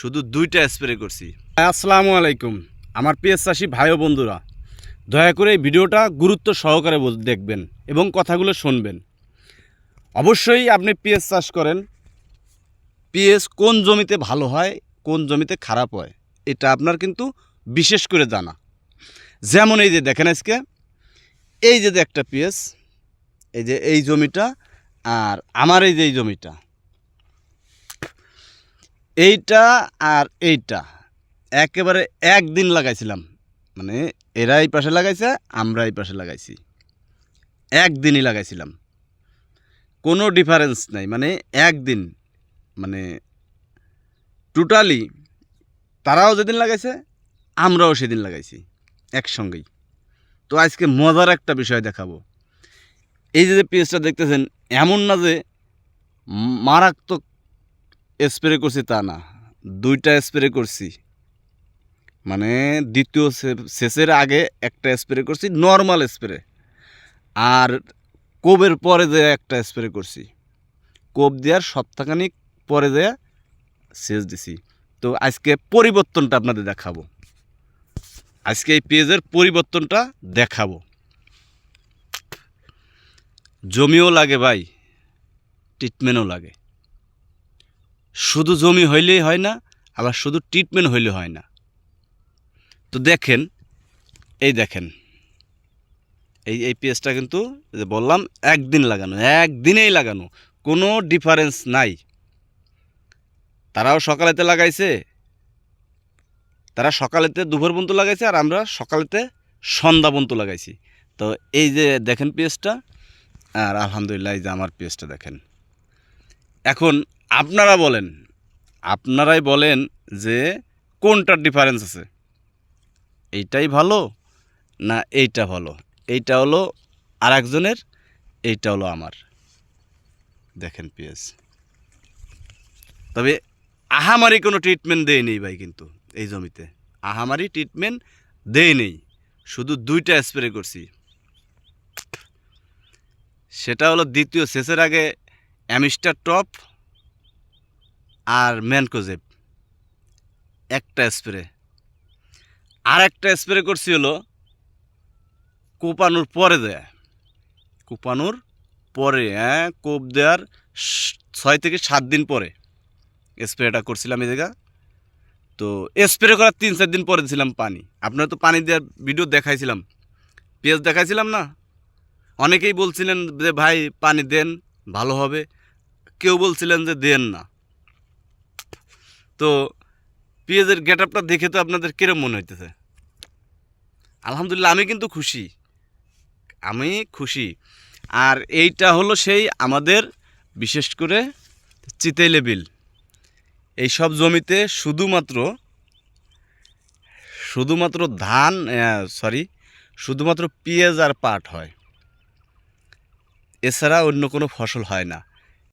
শুধু 2টা স্প্রে করছি। আসসালামু আলাইকুম আমার পেঁয়াজ চাষি ভাই ও বন্ধুরা, দয়া করে এই ভিডিওটা গুরুত্ব সহকারে দেখবেন এবং কথাগুলো শুনবেন। অবশ্যই আপনি পেঁয়াজ চাষ করেন, পেঁয়াজ কোন জমিতে ভালো হয় কোন জমিতে খারাপ হয় এটা আপনার কিন্তু বিশেষ করে জানা। যেমন এই যে দেখেন, আজকে এই যে একটা পেঁয়াজ, এই যে এই জমিটা আর আমার এই যে এই জমিটা, এইটা আর এইটা একেবারে একদিন লাগাইছিলাম। মানে এরা এই পাশে লাগাইছে, আমরা এই পাশে লাগাইছি, একদিনই লাগাইছিলাম, কোনো ডিফারেন্স নাই। মানে একদিন, মানে টোটালি তারাও যেদিন লাগাইছে আমরাও সেদিন লাগাইছি একসঙ্গেই। তো আজকে মজার একটা বিষয় দেখাবো। এই যে পেঁয়াজটা দেখতেছেন, এমন না যে মারাত্মক স্প্রে করছি তা না, 2টা স্প্রে করছি। মানে দ্বিতীয় সেচের আগে একটা স্প্রে করছি নর্মাল স্প্রে, আর কোবের পরে যে একটা স্প্রে করছি, কোব দেওয়ার সপ্তাহখানিক পরে যে সেচ দিছি। তো আজকে পরিবর্তনটা আপনাদের দেখাবো, আজকে এই পেঁয়াজের পরিবর্তনটা দেখাবো। জমিও লাগে ভাই, ট্রিটমেন্টও লাগে। শুধু জমি হইলেই হয় না, আবার শুধু ট্রিটমেন্ট হইলে হয় না। তো দেখেন, এই দেখেন, এই পেঁয়াজটা কিন্তু যে বললাম একদিন লাগানো, একদিনেই লাগানো, কোনো ডিফারেন্স নাই। তারাও সকালেতে লাগাইছে, তারা সকালেতে দুপুর পর্যন্ত লাগাইছে, আর আমরা সকালেতে সন্ধ্যা পর্যন্ত লাগাইছি। তো এই যে দেখেন পেঁয়াজটা, আর আলহামদুলিল্লাহ এই যে আমার পেঁয়াজটা দেখেন। এখন আপনারা বলেন, আপনারাই বলেন যে কোনটার ডিফারেন্স আছে, এইটাই ভালো না এইটা ভালো? এইটা হলো আর একজনের, এইটা হলো আমার। দেখেন পেঁয়াজ, তবে আহামারি কোনো ট্রিটমেন্ট দেয় নেই ভাই, কিন্তু এই জমিতে আহামারি ট্রিটমেন্ট দেয় নেই, শুধু 2টা স্প্রে করছি। সেটা হলো দ্বিতীয় সেচের আগে অ্যামিস্টার টপ আর ম্যানকোজেব একটা স্প্রে, আর একটা স্প্রে করছি হলো কোপানোর পরে দেয়া, কোপানোর পরে, কোপ দেওয়ার 6 থেকে 7 দিন পরে স্প্রেটা করছিলাম এই জায়গা। তো স্প্রে করার 3-4 দিন পরে দিয়েছিলাম পানি। আপনারা তো পানি দেওয়ার ভিডিও দেখাইছিলাম, পেঁয়াজ দেখাইছিলাম না? অনেকেই বলছিলেন যে ভাই পানি দেন ভালো হবে, কেউ বলছিলেন যে দেন না। তো পেঁয়াজের গেটআপটা দেখে তো আপনাদের কিরম মনে হইতেছে? আলহামদুলিল্লাহ আমি কিন্তু খুশি, আমি খুশি। আর এইটা হলো সেই আমাদের বিশেষ করে চিতাইলে বিল, এইসব জমিতে শুধুমাত্র ধান, শুধুমাত্র পেঁয়াজ আর পাট হয়, এছাড়া অন্য কোনো ফসল হয় না।